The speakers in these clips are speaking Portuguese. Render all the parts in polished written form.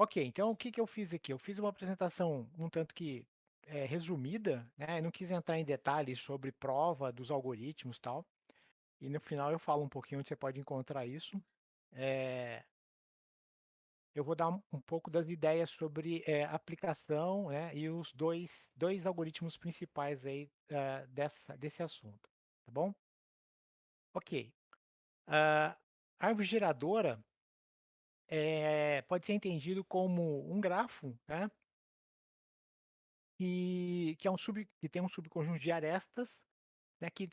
Ok, então o que que eu fiz aqui? Eu fiz uma apresentação um tanto que resumida, né? Eu não quis entrar em detalhes sobre prova dos algoritmos e tal. E no final eu falo um pouquinho onde você pode encontrar isso. Eh, eu vou dar um pouco das ideias sobre aplicação, né? E os dois algoritmos principais aí desse assunto, tá bom? Ok. A árvore geradora pode ser entendido como um grafo, né? Que é que tem um subconjunto de arestas, né, que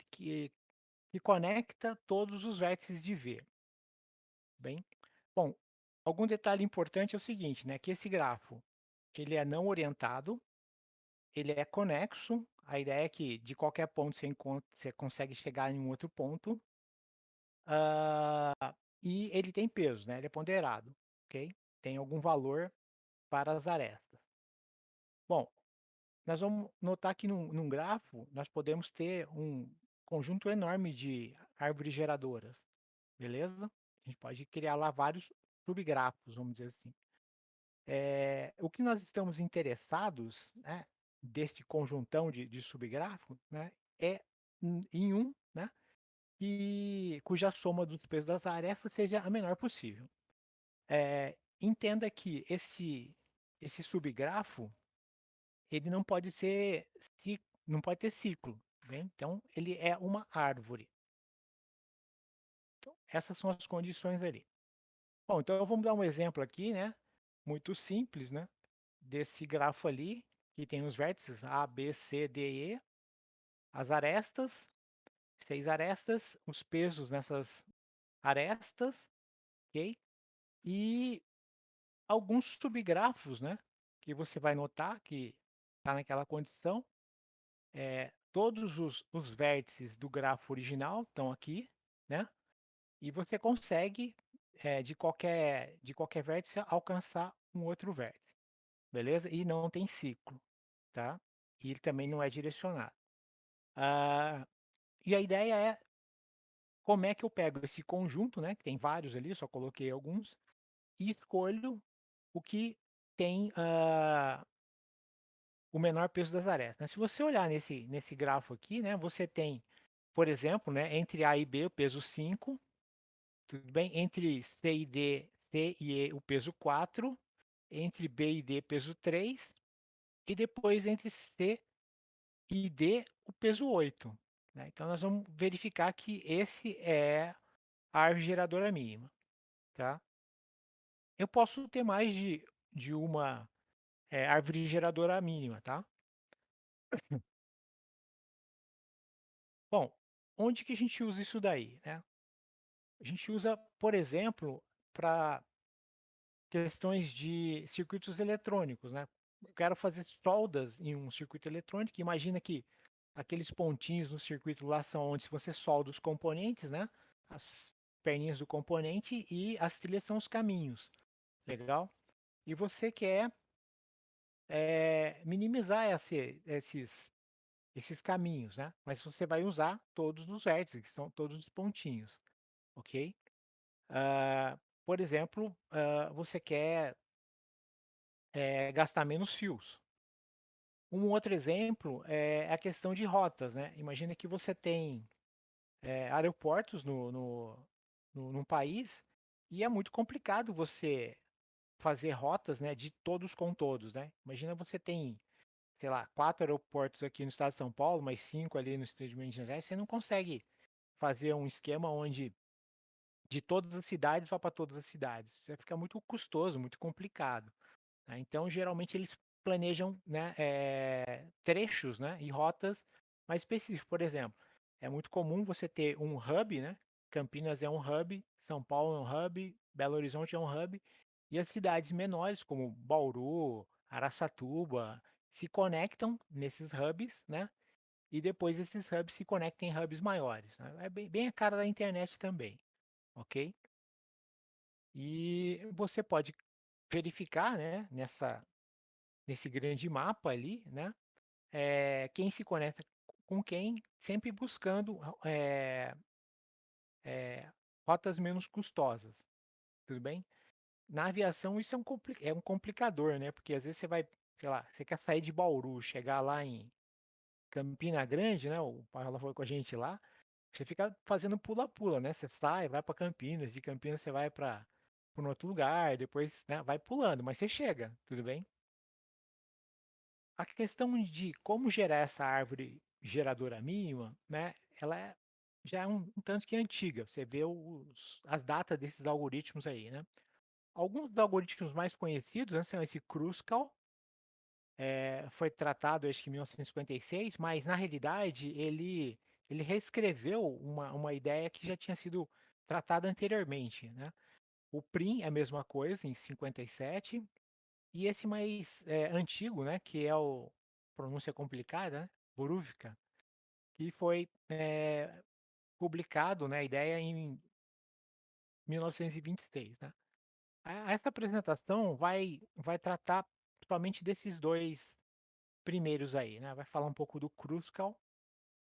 conecta todos os vértices de V, bem. Bom, algum detalhe importante é o seguinte, né, que esse grafo, ele é não orientado, ele é conexo, a ideia é que de qualquer ponto você consegue chegar em um outro ponto, e ele tem peso, né, ele é ponderado, ok? Tem algum valor para as arestas. Bom, nós vamos notar que num grafo, nós podemos ter um conjunto enorme de árvores geradoras, beleza? A gente pode criar lá vários subgrafos, vamos dizer assim. O que nós estamos interessados, né, deste conjuntão de subgrafo, né, é em um, né, cuja soma dos pesos das arestas seja a menor possível. Entenda que esse subgrafo ele não pode ser não pode ter ciclo, bem, então ele é uma árvore. Então, essas são as condições ali. Bom, então vamos dar um exemplo aqui, né, muito simples, né, desse grafo ali, que tem os vértices A, B, C, D, E, as arestas, 6 arestas, os pesos nessas arestas, ok? E alguns subgrafos, né, que você vai notar que está naquela condição. Todos os vértices do grafo original estão aqui, né, e você consegue, de qualquer vértice alcançar um outro vértice, beleza? E não tem ciclo, tá? E ele também não é direcionado. Ah, e a ideia é como é que eu pego esse conjunto, né, que tem vários ali, só coloquei alguns, e escolho o que tem, o menor peso das arestas, né. Se você olhar nesse grafo aqui, né, você tem, por exemplo, né, entre A e B o peso 5, tudo bem? Entre C e D, C e E o peso 4, entre B e D peso 3, e depois entre C e D o peso 8, né. Então nós vamos verificar que esse é a árvore geradora mínima, tá. Eu posso ter mais de uma, árvore geradora mínima, tá. Bom, onde que a gente usa isso daí, né? A gente usa, por exemplo, para questões de circuitos eletrônicos, né? Eu quero fazer soldas em um circuito eletrônico. Imagina que aqueles pontinhos no circuito lá são onde você solda os componentes, né? As perninhas do componente e as trilhas são os caminhos. Legal? E você quer minimizar esses caminhos, né? Mas você vai usar todos os vértices, que são todos os pontinhos, ok? Ah, por exemplo, você quer gastar menos fios. Um outro exemplo é a questão de rotas, né? Imagina que você tem aeroportos num país e é muito complicado você fazer rotas, né, de todos com todos, né? Imagina você tem, sei lá, 4 aeroportos aqui no estado de São Paulo, mais 5 ali no estado de Minas Gerais, você não consegue fazer um esquema onde de todas as cidades vá para todas as cidades. Isso vai ficar muito custoso, muito complicado, né. Então, geralmente, eles planejam, né, trechos, né, e rotas mais específicas. Por exemplo, é muito comum você ter um hub, né, Campinas é um hub, São Paulo é um hub, Belo Horizonte é um hub, e as cidades menores, como Bauru, Araçatuba, se conectam nesses hubs, né, e depois esses hubs se conectam em hubs maiores, né. É bem a cara da internet também, ok? E você pode verificar, né, nesse grande mapa ali, né, quem se conecta com quem, sempre buscando eh, rotas menos custosas, tudo bem? na aviação isso é um complicador, né, porque às vezes você vai, sei lá, você quer sair de Bauru, chegar lá em Campina Grande, né, o Paula foi com a gente lá, você fica fazendo pula-pula, né, você sai, vai para Campinas, de Campinas você vai para um outro lugar, depois, né, vai pulando, mas você chega, tudo bem? A questão de como gerar essa árvore geradora mínima, né, ela já é um tanto que antiga, você vê as datas desses algoritmos aí, né? Alguns dos algoritmos mais conhecidos, né, são esse Kruskal, foi tratado acho que em 1956, mas na realidade ele reescreveu uma ideia que já tinha sido tratada anteriormente, né? O Prim é a mesma coisa, em 57, e esse mais antigo, né, que é o pronúncia complicada, né, Boruvka, que foi publicado, né, a ideia em 1926, né? Essa apresentação vai tratar somente desses dois primeiros aí, né? Vai falar um pouco do Kruskal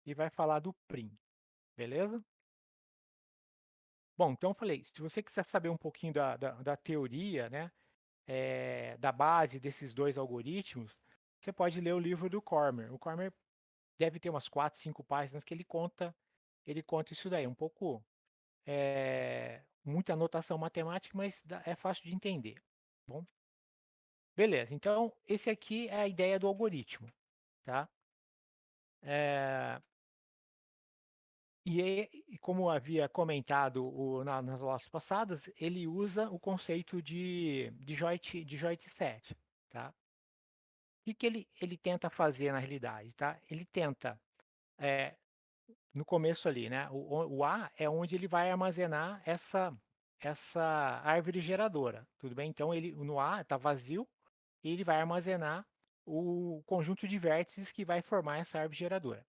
e vai falar do Prim, beleza? Bom, então eu falei, se você quiser saber um pouquinho da teoria, né, da base desses dois algoritmos, você pode ler o livro do Cormer. O Cormer deve ter umas 4, 5 páginas que ele conta isso daí, um pouco, muita anotação matemática, mas é fácil de entender. Bom, beleza. Então, esse aqui é a ideia do algoritmo, tá? Eh, e como havia comentado nas aulas passadas, ele usa o conceito de joint set, tá? O que, que ele tenta fazer na realidade, tá? Ele tenta, eh, no começo ali, né? O A é onde ele vai armazenar essa árvore geradora, tudo bem? Então ele no A está vazio e ele vai armazenar o conjunto de vértices que vai formar essa árvore geradora.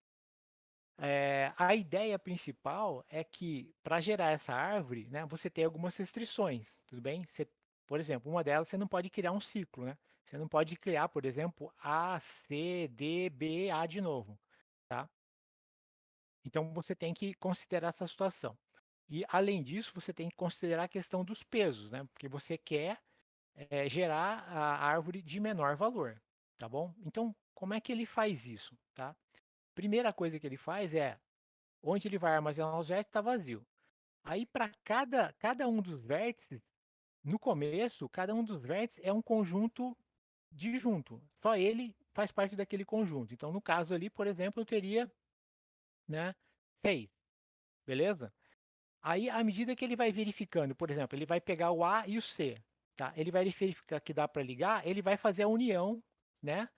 A ideia principal é que para gerar essa árvore, né, você tem algumas restrições, tudo bem? Por exemplo, uma delas você não pode criar um ciclo, né? Você não pode criar, por exemplo, A, C, D, B, A de novo, tá? Então você tem que considerar essa situação. E além disso, você tem que considerar a questão dos pesos, né? Porque você quer gerar a árvore de menor valor, tá bom? Então, como é que ele faz isso, tá? Primeira coisa que ele faz é onde ele vai armazenar os vértices está vazio. Aí para cada um dos vértices, no começo, cada um dos vértices é um conjunto disjunto. Só ele faz parte daquele conjunto. Então, no caso ali, por exemplo, eu teria, né, 6, beleza? Aí, à medida que ele vai verificando, por exemplo, ele vai pegar o A e o C, tá? Ele vai verificar que dá para ligar, ele vai fazer a união, né,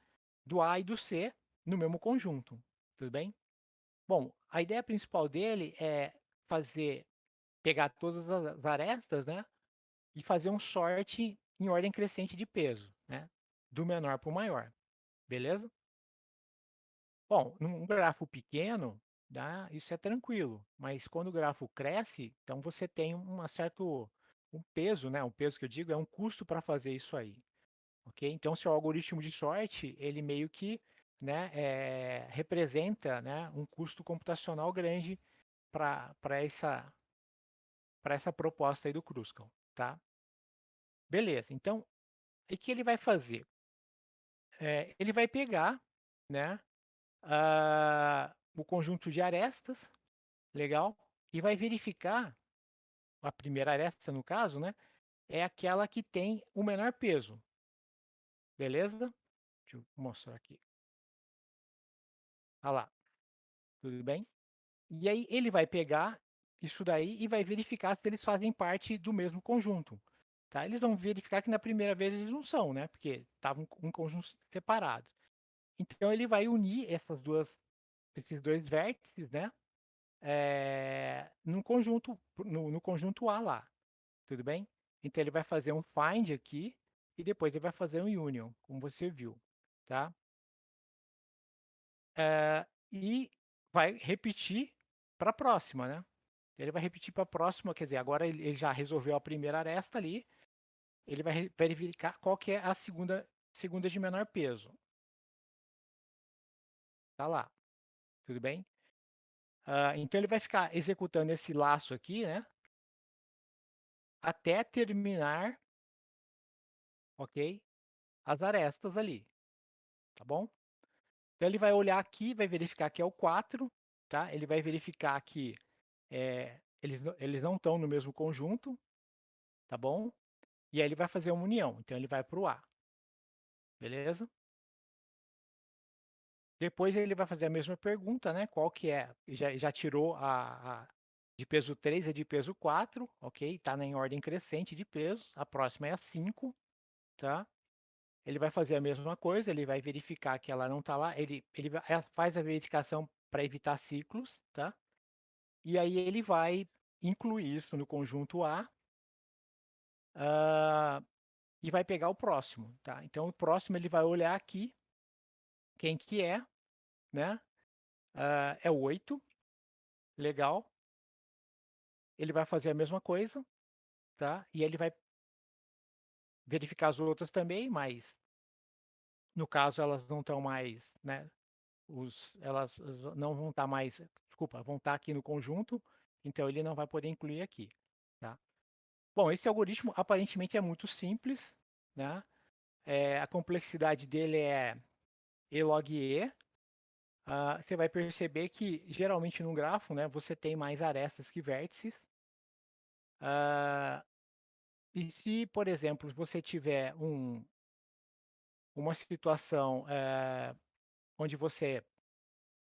do A e do C no mesmo conjunto, tudo bem? Bom, a ideia principal dele é fazer pegar todas as arestas, né, e fazer um sorte em ordem crescente de peso, né, do menor para o maior, beleza? Bom, num grafo pequeno, tá, isso é tranquilo, mas quando o grafo cresce, então você tem um peso, né, o peso que eu digo é um custo para fazer isso aí, ok? Então, seu algoritmo de sorte, ele meio que, né, representa, né, um custo computacional grande para essa proposta aí do Kruskal, tá? Beleza, então, o que ele vai fazer? Ele vai pegar, né, o conjunto de arestas, legal, e vai verificar, a primeira aresta no caso, né, é aquela que tem o menor peso, beleza? Deixa eu mostrar aqui. Ah lá, tudo bem? E aí ele vai pegar isso daí e vai verificar se eles fazem parte do mesmo conjunto. Tá? Eles vão verificar que na primeira vez eles não são, né? Porque estavam em conjuntos separados. Então ele vai unir esses dois vértices, né? No conjunto A lá, tudo bem? Então ele vai fazer um find aqui e depois ele vai fazer um union, como você viu, tá? E vai repetir para a próxima, né? Ele vai repetir para a próxima, quer dizer, agora ele já resolveu a primeira aresta ali, ele vai verificar qual que é a segunda de menor peso. Tá lá, tudo bem? Então ele vai ficar executando esse laço aqui, né? Até terminar ok? As arestas ali, tá bom? Então ele vai olhar aqui, vai verificar que é o 4, tá? Ele vai verificar que, eles não estão no mesmo conjunto, tá bom? E aí ele vai fazer uma união, então ele vai para o A, beleza? Depois ele vai fazer a mesma pergunta, né, qual que é, já tirou a de peso 3 e de peso 4, ok, tá em ordem crescente de peso, a próxima é a 5, tá? Ele vai fazer a mesma coisa, ele vai verificar que ela não está lá, ele faz a verificação para evitar ciclos, tá? E aí ele vai incluir isso no conjunto A, hã, e vai pegar o próximo, tá? Então o próximo ele vai olhar aqui, quem que é, né, é 8, legal. Ele vai fazer a mesma coisa, tá? E ele vai verificar as outras também, mas no caso elas não estão mais, né, elas não vão estar mais, desculpa, vão estar aqui no conjunto, então ele não vai poder incluir aqui, tá? Bom, esse algoritmo aparentemente é muito simples, né? A complexidade dele é E log E. Você vai perceber que geralmente num grafo, né, você tem mais arestas que vértices. Ah, e se, por exemplo, você tiver uma situação onde você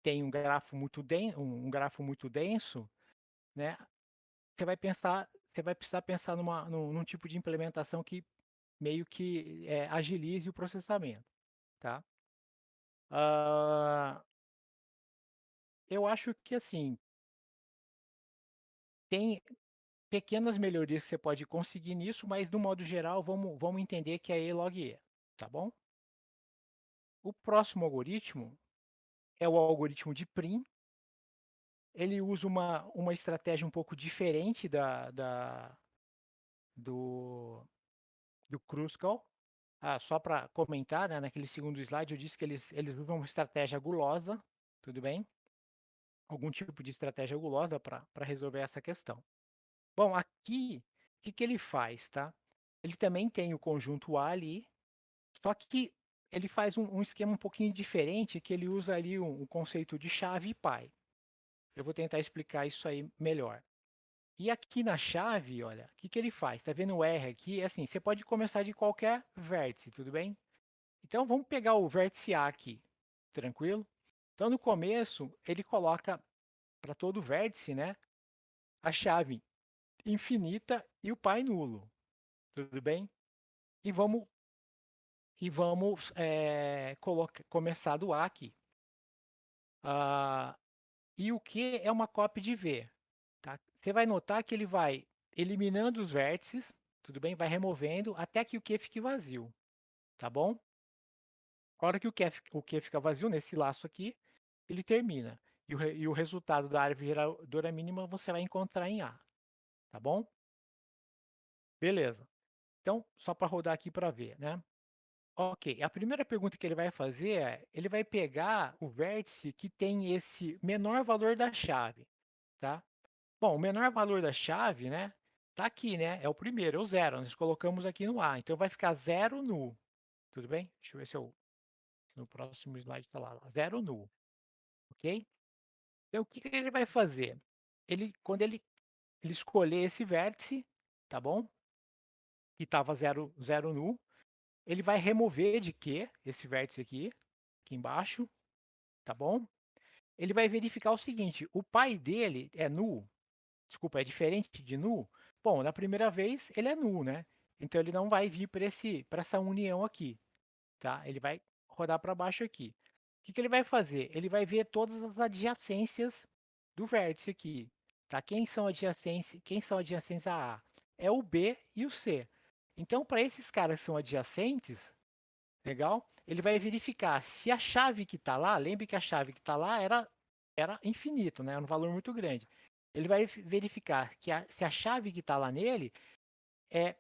tem um grafo muito denso, né, você vai precisar pensar num tipo de implementação que meio que agilize o processamento, tá? Ah, eu acho que assim, tem pequenas melhorias que você pode conseguir nisso, mas do modo geral vamos entender que é E log E, tá bom? O próximo algoritmo é o algoritmo de Prim. Ele usa uma estratégia um pouco diferente do, do Kruskal. Só para comentar, né, naquele segundo slide eu disse que eles usam uma estratégia gulosa, tudo bem? Algum tipo de estratégia gulosa para resolver essa questão. Bom, aqui, o que que ele faz, tá? Ele também tem o conjunto A ali, só que ele faz um esquema um pouquinho diferente, que ele usa ali um conceito de chave e pai. Eu vou tentar explicar isso aí melhor. E aqui na chave, olha, o que que ele faz? Tá vendo o R aqui? É assim, você pode começar de qualquer vértice, tudo bem? Então vamos pegar o vértice A aqui, tranquilo? Então no começo ele coloca para todo vértice, né, a chave infinita e o pai nulo, tudo bem? E vamos começar do A aqui. Ah, e o Q é uma cópia de V, tá? Você vai notar que ele vai eliminando os vértices, tudo bem? Vai removendo até que o Q fique vazio, tá bom? A hora que o Q fica vazio nesse laço aqui, ele termina. E o resultado da árvore geradora mínima você vai encontrar em A, tá bom? Beleza. Então, só para rodar aqui para ver, né? Ok, a primeira pergunta que ele vai fazer é, ele vai pegar o vértice que tem esse menor valor da chave, tá? Bom, o menor valor da chave, né, tá aqui, né? É o primeiro, é o zero. Nós colocamos aqui no A, então vai ficar zero nu, tudo bem? Deixa eu ver se no próximo slide está lá, zero nu, ok? Então o que que ele vai fazer? Quando ele escolher esse vértice, tá bom? Que estava zero nu, ele vai remover de Q esse vértice aqui embaixo, tá bom? Ele vai verificar o seguinte, o pai dele é nu, desculpa, é diferente de nu? Bom, na primeira vez ele é nu, né? Então ele não vai vir para essa união aqui, tá? Ele vai rodar para baixo aqui. O que que ele vai fazer? Ele vai ver todas as adjacências do vértice aqui, tá? Quem são adjacentes a A? É o B e o C. Então, para esses caras que são adjacentes, legal? Ele vai verificar se a chave que está lá, lembre que a chave que está lá era infinito, né? Era um valor muito grande. Ele vai verificar que se a chave que está lá nele é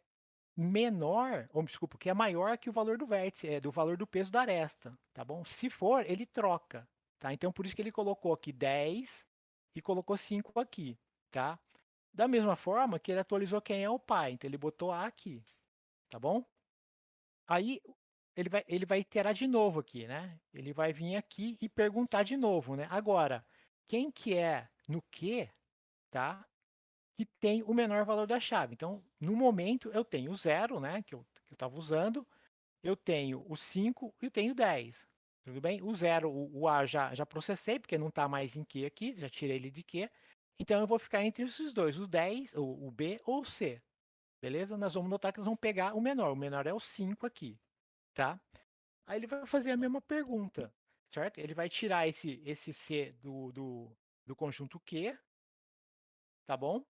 menor, ou desculpa, que é maior que o valor do vértice, do valor do peso da aresta, tá bom? Se for, ele troca, tá? Então por isso que ele colocou aqui 10 e colocou 5 aqui, tá? Da mesma forma que ele atualizou quem é o pai, então ele botou A aqui, tá bom? Aí ele vai iterar de novo aqui, né, ele vai vir aqui e perguntar de novo, né. Agora, quem que é no que, tá, que tem o menor valor da chave. Então, no momento eu tenho o 0, né, que eu estava usando, eu tenho o 5 e eu tenho o 10, tudo bem? O 0, o A já processei, porque não está mais em que aqui, já tirei ele de que, então eu vou ficar entre esses dois, o 10, o B ou o C, beleza? Nós vamos notar que nós vamos pegar o menor é o 5 aqui, tá? Aí ele vai fazer a mesma pergunta, certo? Ele vai tirar esse C do conjunto Q, tá bom?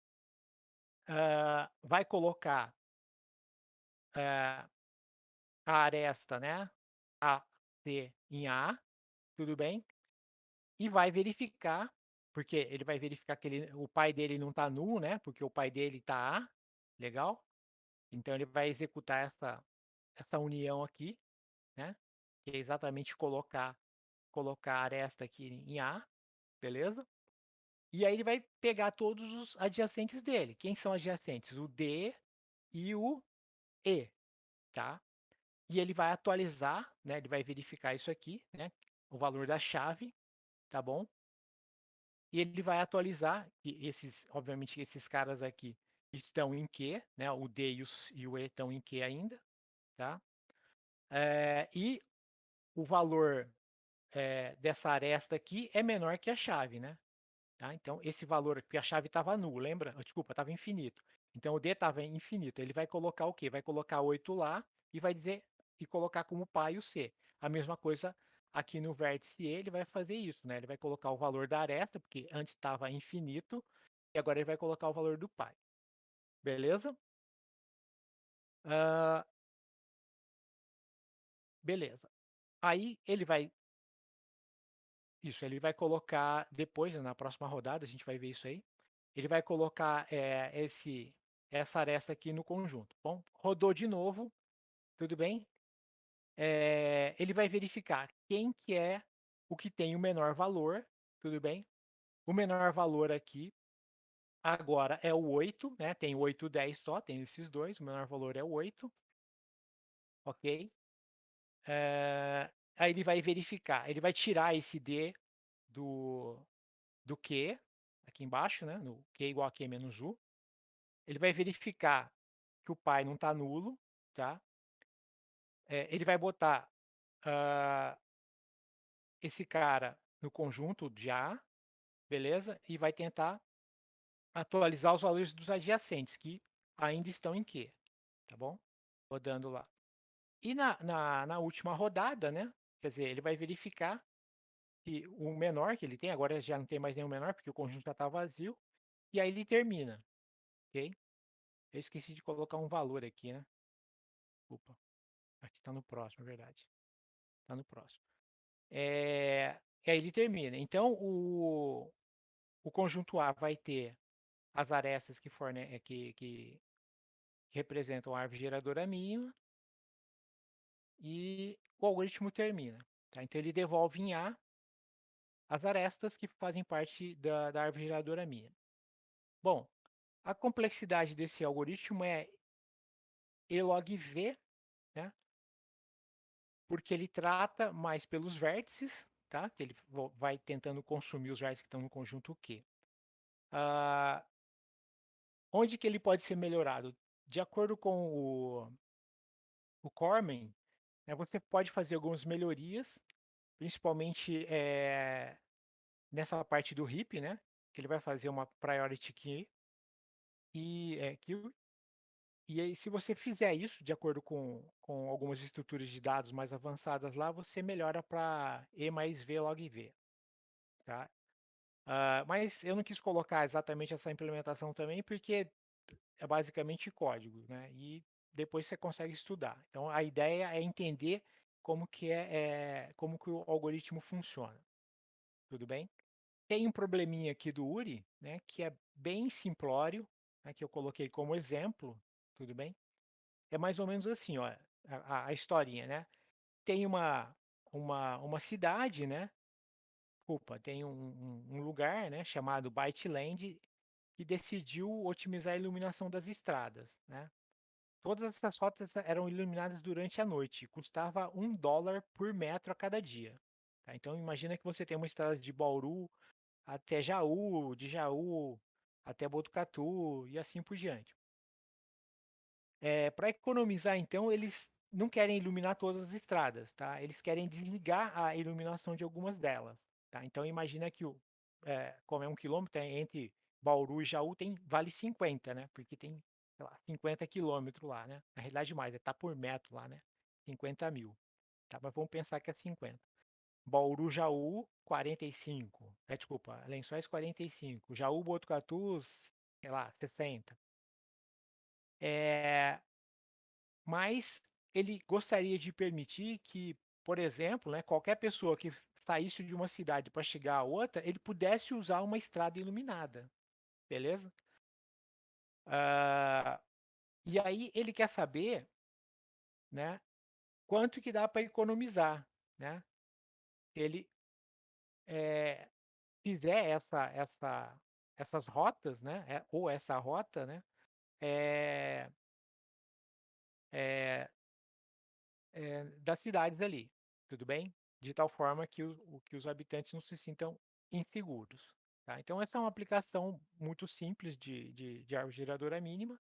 Vai colocar a aresta, né? A, C em A, tudo bem? E vai verificar, porque ele vai verificar que o pai dele não está nulo, né? Porque o pai dele está A, legal? Então ele vai executar essa união aqui, né? Que é exatamente colocar a aresta aqui em A, beleza? E aí ele vai pegar todos os adjacentes dele. Quem são adjacentes? O D e o E, tá? E ele vai atualizar, né? Ele vai verificar isso aqui, né? O valor da chave, tá bom? E ele vai atualizar, e obviamente, esses caras aqui estão em Q, né? O D e o E estão em Q ainda, tá? E o valor dessa aresta aqui é menor que a chave, né? Tá? Então, esse valor, porque a chave estava nulo, lembra? Desculpa, estava infinito. Então, o D estava infinito. Ele vai colocar o quê? Vai colocar 8 lá e vai dizer e colocar como pai o C. A mesma coisa aqui no vértice E, ele vai fazer isso, né? Ele vai colocar o valor da aresta, porque antes estava infinito, e agora ele vai colocar o valor do pai. Beleza? Ah, beleza. Aí ele vai. Isso, ele vai colocar depois, na próxima rodada, a gente vai ver isso aí. Ele vai colocar essa aresta aqui no conjunto. Bom, rodou de novo, tudo bem? Ele vai verificar quem que é o que tem o menor valor, tudo bem? O menor valor aqui agora é o 8, né? Tem 8 e 10 só, tem esses dois, o menor valor é o 8, ok? Aí ele vai verificar, ele vai tirar esse D do, do Q, aqui embaixo, né? No Q igual a Q menos U. Ele vai verificar que o pai não está nulo, tá? Ele vai botar ah, esse cara no conjunto de A, beleza? E vai tentar atualizar os valores dos adjacentes, que ainda estão em Q, tá bom? Rodando lá. E na última rodada, né? Quer dizer, ele vai verificar que o menor que ele tem, agora já não tem mais nenhum menor, porque o conjunto já está vazio, e aí ele termina, ok? Eu esqueci de colocar um valor aqui, né? Desculpa. Aqui está no próximo, é verdade. Está no próximo. E aí ele termina. Então, o conjunto A vai ter as arestas que representam a árvore geradora mínima e o algoritmo termina. Tá? Então, ele devolve em A as arestas que fazem parte da árvore geradora mínima. Bom, a complexidade desse algoritmo é E log V, né? Porque ele trata mais pelos vértices, tá? Que ele vai tentando consumir os vértices que estão no conjunto Q. Ah, onde que ele pode ser melhorado? De acordo com o Cormen, né, você pode fazer algumas melhorias, principalmente nessa parte do heap, né? Que ele vai fazer uma priority key queue. E aí, se você fizer isso, de acordo com algumas estruturas de dados mais avançadas lá, você melhora para E mais V log V, tá? Mas eu não quis colocar exatamente essa implementação também, porque é basicamente código, né? E depois você consegue estudar. Então a ideia é entender como que o algoritmo funciona. Tudo bem? Tem um probleminha aqui do URI, né? Que é bem simplório, né, que eu coloquei como exemplo. Tudo bem? É mais ou menos assim, ó, a historinha, né? Tem uma cidade, né? Desculpa, tem um lugar, né? Chamado Byteland que decidiu otimizar a iluminação das estradas, né? todas essas rotas eram iluminadas durante a noite, custava $1 por metro a cada dia, tá. Então imagina que você tem uma estrada de Bauru até Jaú, de Jaú até Botucatu e assim por diante. Pra economizar então, eles não querem iluminar todas as estradas, tá, eles querem desligar a iluminação de algumas delas, tá. Então imagina que como é 1 quilômetro, entre Bauru e Jaú vale 50, né, porque tem, sei lá, 50 quilômetros lá, né, na realidade mais, tá por metro lá, né, 50.000, tá, mas vamos pensar que é 50. Bauru, Jaú, 45, desculpa, Lençóis 45, Jaú, Botucatu, sei lá, 60. Eh Mas ele gostaria de permitir que, por exemplo, né, qualquer pessoa que saísse de uma cidade para chegar a outra, ele pudesse usar uma estrada iluminada, beleza? Ah, e aí ele quer saber, né, quanto que dá para economizar, né? Se ele eh, fizer essas rotas, né, ou essa rota, né, eh eh das cidades ali, tudo bem? De tal forma que que os habitantes não se sintam inseguros, tá. Então essa é uma aplicação muito simples de árvore geradora mínima,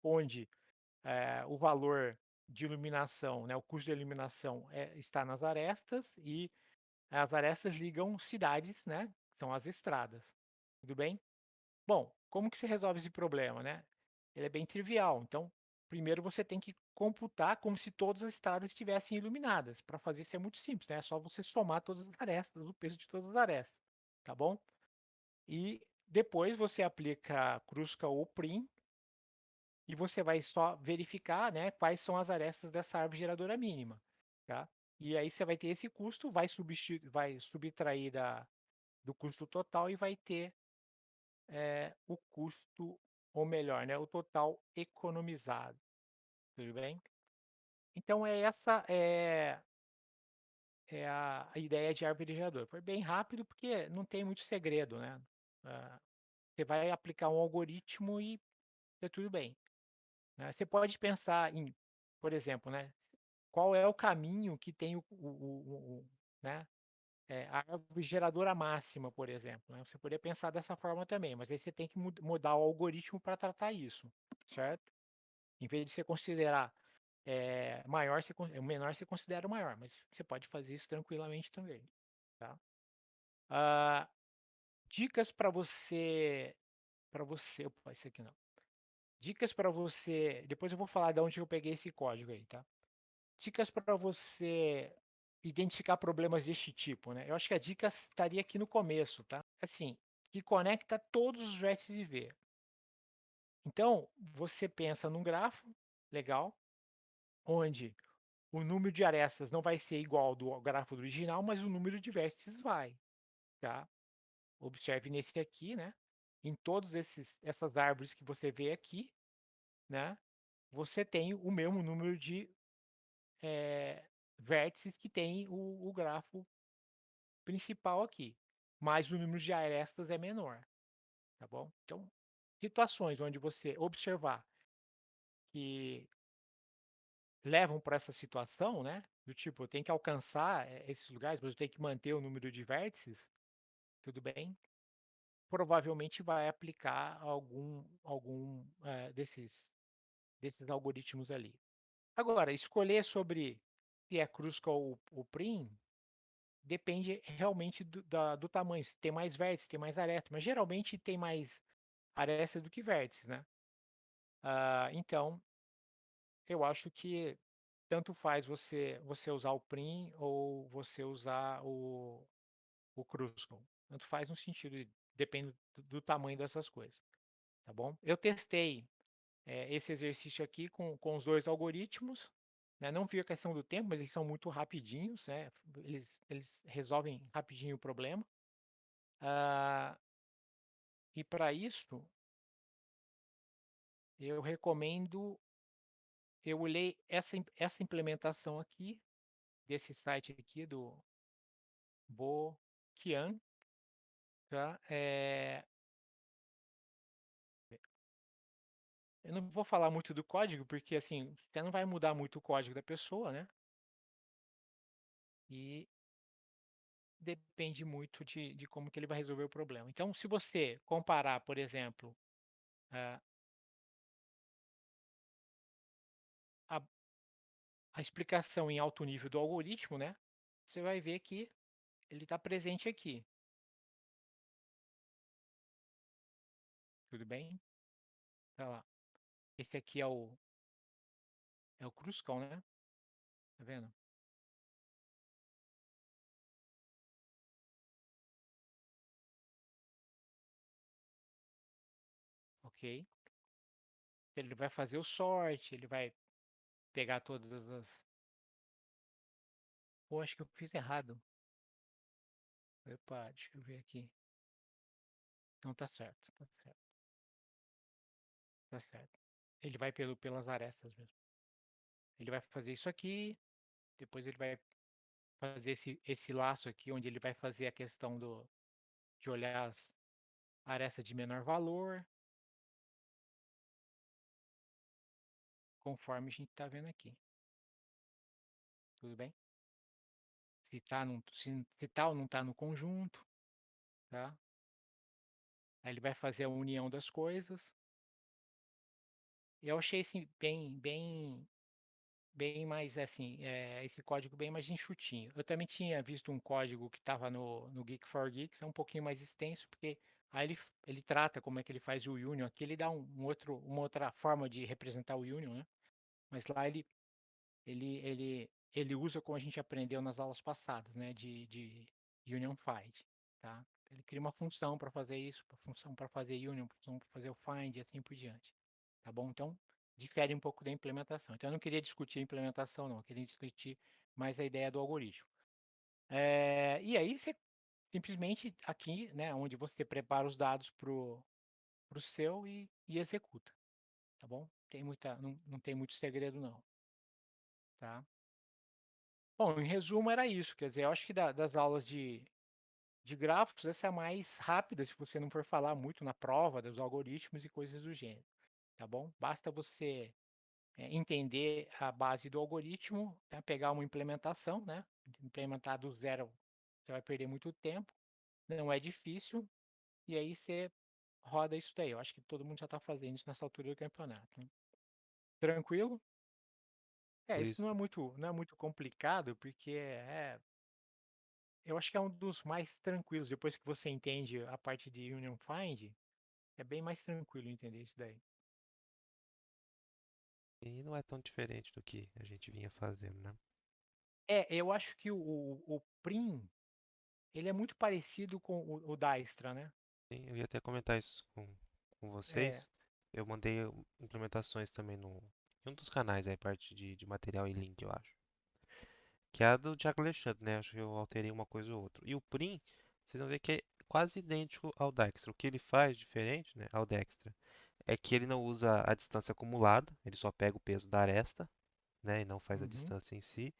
onde, o valor de iluminação, né, o custo de iluminação, está nas arestas e as arestas ligam cidades, né, são as estradas, tudo bem? Bom, como que se resolve esse problema, né? Ele é bem trivial. Então, primeiro você tem que computar como se todas as estradas estivessem iluminadas. Para fazer isso é muito simples, né? É só você somar todas as arestas, o peso de todas as arestas, tá bom? E depois você aplica Kruskal ou Prim e você vai só verificar, né, quais são as arestas dessa árvore geradora mínima, tá? E aí você vai ter esse custo, vai subtrair do custo total e vai ter o custo, ou melhor, né, o total economizado, tudo bem? Então é a ideia de árvore gerador. Foi bem rápido, porque não tem muito segredo, né? Você vai aplicar um algoritmo e tá tudo bem, né? Você pode pensar em, por exemplo, né, qual é o caminho que tem né, a árvore geradora máxima, por exemplo, né? Você poderia pensar dessa forma também, mas aí você tem que mudar o algoritmo para tratar isso, certo? Em vez de você considerar, maior, o menor você considera o maior, mas você pode fazer isso tranquilamente também, tá. Ah, dicas para você opa, esse aqui não. Dicas para você depois eu vou falar de onde eu peguei esse código aí, tá. Dicas para você identificar problemas deste tipo, né. Eu acho que a dica estaria aqui no começo, tá. Assim, que conecta todos os vértices V. Então, você pensa num grafo, legal, onde o número de arestas não vai ser igual ao do gráfico do original, mas o número de vértices vai, tá. Observe nesse aqui, né, em todos essas árvores que você vê aqui, né, você tem o mesmo número de, eh, vértices que tem o grafo principal aqui, mas o número de arestas é menor, tá bom. Então, situações onde você observar que levam para essa situação, né, do tipo, eu tenho que alcançar, esses lugares, mas eu tenho que manter o número de vértices, tudo bem, provavelmente vai aplicar algum, desses algoritmos ali. Agora, escolher sobre se é Kruskal ou Prim, depende realmente do tamanho, se tem mais vértices, tem mais aresta, mas geralmente tem mais aresta do que vértices, né. Então, eu acho que tanto faz você usar o Prim ou você usar o Kruskal. Tanto faz no sentido depende do tamanho dessas coisas, tá bom? Eu testei, esse exercício aqui com os 2 algoritmos, né, não vi a questão do tempo, mas eles são muito rapidinhos, né, eles resolvem rapidinho o problema. Ah, e para isso, eu recomendo eu olhei essa implementação aqui, desse site aqui do Boquian, tá, Eu não vou falar muito do código, porque assim, você não vai mudar muito o código da pessoa, né? E depende muito de como que ele vai resolver o problema. Então, se você comparar, por exemplo, a, a, a explicação em alto nível do algoritmo, né? Você vai ver que ele está presente aqui. Tudo bem? Tá lá. Esse aqui é o Cruscal, né? Tá vendo? Ok. Ele vai fazer o sort, ele vai pegar todas as. Pô, acho que eu fiz errado. Epa, deixa eu ver aqui. Não tá certo, tá certo, tá certo. Ele vai pelas arestas mesmo. Ele vai fazer isso aqui, depois ele vai fazer esse laço aqui, onde ele vai fazer a questão de olhar as arestas de menor valor, conforme a gente está vendo aqui. Tudo bem? Se, tá num, se tal não está no conjunto, tá? Aí ele vai fazer a união das coisas. Eu achei esse bem mais assim, esse código bem mais enxutinho. Eu também tinha visto um código que estava no Geek for Geeks, é um pouquinho mais extenso, porque aí ele trata como é que ele faz o Union. Aqui ele dá uma outra forma de representar o Union, né? Mas lá ele usa como a gente aprendeu nas aulas passadas, né? De Union Find, tá? Ele cria uma função para fazer isso, uma função para fazer Union, uma função para fazer o Find e assim por diante. Tá bom? Então, difere um pouco da implementação. Então, eu não queria discutir a implementação, não. Eu queria discutir mais a ideia do algoritmo. E aí, você simplesmente aqui, né, onde você prepara os dados para o seu e executa. Tá bom? Não tem muito segredo, não. Tá? Bom, em resumo, era isso. Quer dizer, eu acho que das aulas de grafos, essa é a mais rápida, se você não for falar muito na prova dos algoritmos e coisas do gênero. Tá bom? Basta você entender a base do algoritmo, né, pegar uma implementação, né? Implementar do zero, você vai perder muito tempo, não é difícil, e aí você roda isso daí. Eu acho que todo mundo já está fazendo isso nessa altura do campeonato, né? Tranquilo? Isso Isso. não é muito complicado, porque eu acho que é um dos mais tranquilos. Depois que você entende a parte de Union Find, é bem mais tranquilo entender isso daí. E não é tão diferente do que a gente vinha fazendo, né? Eu acho que o Prim, ele é muito parecido com o Dijkstra, né? Sim, eu ia até comentar isso com É. vocês. Eu mandei implementações também em um dos canais aí, parte de material e link, eu acho. Que é a do Thiago Alexandre, né? Acho que eu alterei uma coisa ou outra. E o Prim, vocês vão ver que é quase idêntico ao Dijkstra. O que ele faz diferente, né, ao Dijkstra, é que ele não usa a distância acumulada, ele só pega o peso da aresta, né, e não faz a Uhum. distância em si.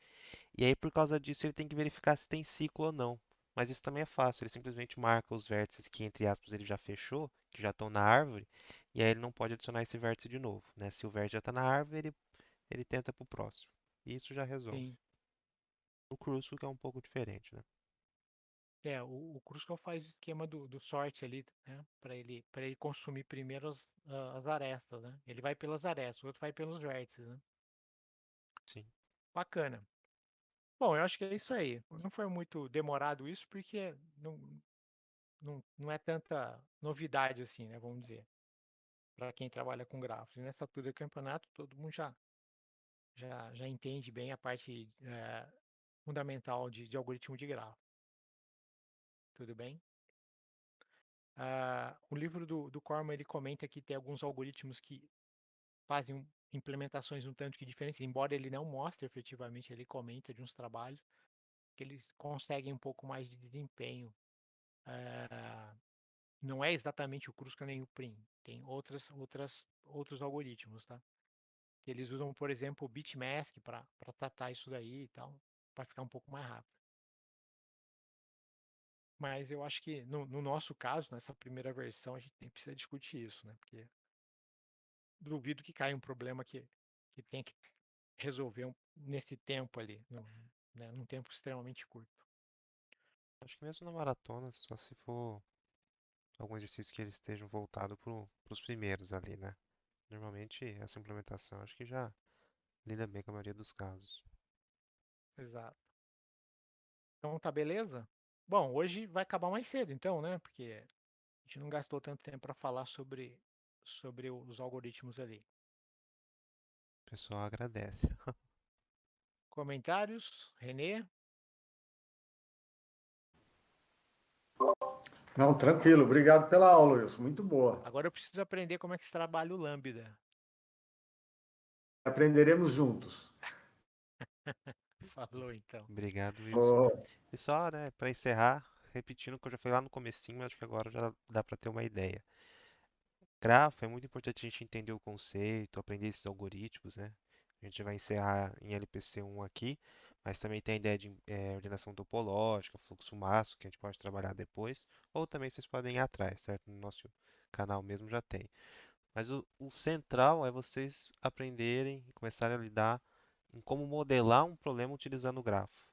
E aí, por causa disso, ele tem que verificar se tem ciclo ou não. Mas isso também é fácil, ele simplesmente marca os vértices que, entre aspas, ele já fechou, que já estão na árvore, e aí ele não pode adicionar esse vértice de novo, né? Se o vértice já está na árvore, ele tenta para o próximo. E isso já resolve. Sim. O Crucial que é um pouco diferente, né? O Cruzcal faz o esquema do sort ali, né? Para ele consumir primeiro as arestas, né? Ele vai pelas arestas, o outro vai pelos vértices, né? Sim. Bacana. Bom, eu acho que é isso aí. Não foi muito demorado isso, porque não é tanta novidade assim, né? Vamos dizer, para quem trabalha com grafos. E nessa altura do campeonato, todo mundo já entende bem a parte fundamental de algoritmo de grafo. Tudo bem? O livro do Corman ele comenta que tem alguns algoritmos que fazem implementações um tanto que diferentes, embora ele não mostre efetivamente, ele comenta de uns trabalhos que eles conseguem um pouco mais de desempenho. Ah, não é exatamente o Kruskal nem o Prim, tem outros algoritmos, tá? Que eles usam, por exemplo, o bitmask para tratar isso daí e tal, para ficar um pouco mais rápido. Mas eu acho que no nosso caso, nessa primeira versão, a gente nem precisa discutir isso, né? Porque duvido que caia um problema que tem que resolver nesse tempo ali, né, num tempo extremamente curto. Acho que mesmo na maratona, só se for algum exercício que eles estejam voltados para os primeiros ali, né? Normalmente essa implementação acho que já lida bem com a maioria dos casos. Exato. Então tá beleza? Bom, hoje vai acabar mais cedo então, né? Porque a gente não gastou tanto tempo para falar sobre os algoritmos ali. O pessoal agradece. Comentários? Renê? Não, tranquilo. Obrigado pela aula, Wilson. Muito boa. Agora eu preciso aprender como é que se trabalha o Lambda. Aprenderemos juntos. Falou então. Obrigado, Wilson. Oh, E só, né, para encerrar, repetindo o que eu já falei lá no comecinho, mas acho que agora já dá para ter uma ideia. Grafo é muito importante a gente entender o conceito, aprender esses algoritmos, né? A gente vai encerrar em LPC1 aqui, mas também tem a ideia de ordenação topológica, fluxo máximo, que a gente pode trabalhar depois, ou também vocês podem ir atrás, certo? No nosso canal mesmo já tem. Mas o central é vocês aprenderem e começarem a lidar em como modelar um problema utilizando o grafo,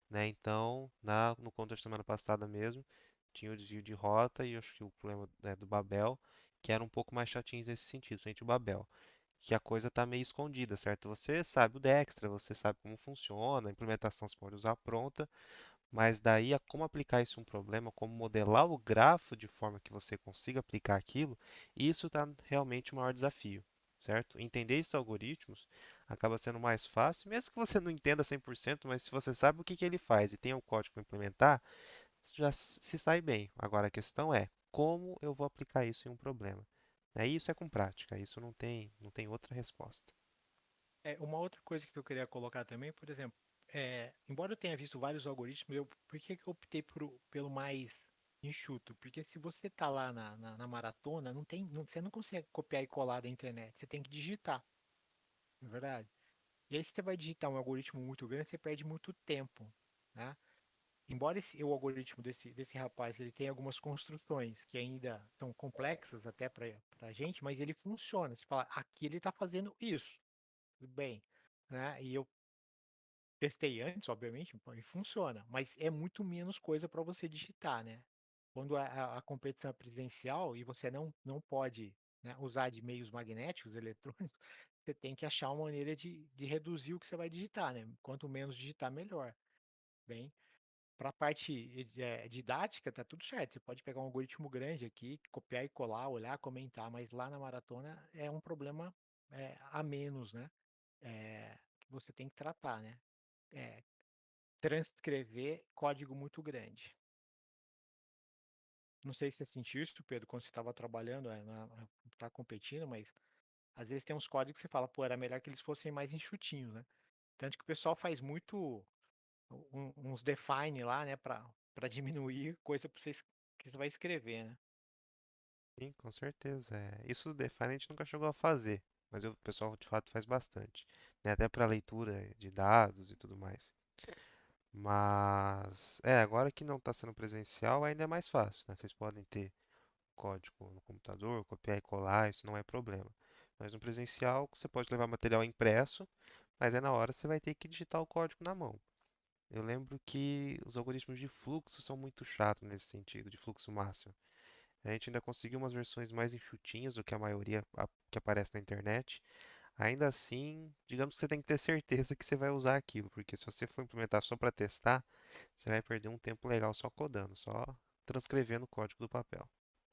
né? Então, no contexto da semana passada mesmo, tinha o desvio de rota e eu acho que o problema, né, do Babel, que era um pouco mais chatinho nesse sentido, frente o Babel, que a coisa está meio escondida, certo? Você sabe o Dijkstra, você sabe como funciona, a implementação você pode usar pronta, mas daí a como aplicar isso em um problema, como modelar o grafo de forma que você consiga aplicar aquilo, isso está realmente o maior desafio, certo? Entender esses algoritmos acaba sendo mais fácil, mesmo que você não entenda 100%, mas se você sabe o que que ele faz e tem o código para implementar, já se sai bem. Agora a questão é como eu vou aplicar isso em um problema. Isso é com prática, isso não tem outra resposta. Uma outra coisa que eu queria colocar também, por exemplo, embora eu tenha visto vários algoritmos, por que que eu optei pelo mais enxuto? Porque se você tá lá na maratona, você não consegue copiar e colar da internet, você tem que digitar, não é verdade? E aí se você vai digitar um algoritmo muito grande, você perde muito tempo, né? Embora o algoritmo desse rapaz ele tenha algumas construções que ainda são complexas até para a gente, mas ele funciona. Você fala, aqui ele está fazendo isso, tudo bem, né? E eu testei antes, obviamente, pô, e funciona, mas é muito menos coisa para você digitar, né? Quando a competição é presencial e você não pode, né, usar de meios magnéticos, eletrônicos, você tem que achar uma maneira de reduzir o que você vai digitar, né? Quanto menos digitar, melhor. Bem, para a parte didática, tá tudo certo. Você pode pegar um algoritmo grande aqui, copiar e colar, olhar, comentar, mas lá na maratona é um problema a menos, né? Que você tem que tratar, né? É, transcrever código muito grande. Não sei se você sentiu isso, Pedro, quando você estava trabalhando, tá competindo, mas às vezes tem uns códigos que você fala, pô, era melhor que eles fossem mais enxutinhos, né? Tanto que o pessoal faz muito uns define lá, né, para diminuir coisa que você vai escrever, né? Sim, com certeza. Isso do Define a gente nunca chegou a fazer, mas o pessoal de fato faz bastante, né? Até para leitura de dados e tudo mais. Mas agora que não está sendo presencial, ainda é mais fácil, né? Vocês podem ter código no computador, copiar e colar, isso não é problema. Mas no presencial, você pode levar material impresso, mas é na hora que você vai ter que digitar o código na mão. Eu lembro que os algoritmos de fluxo são muito chatos nesse sentido, de fluxo máximo. A gente ainda conseguiu umas versões mais enxutinhas do que a maioria que aparece na internet. Ainda assim, digamos que você tem que ter certeza que você vai usar aquilo, porque se você for implementar só para testar, você vai perder um tempo legal só codando, só transcrevendo o código do papel.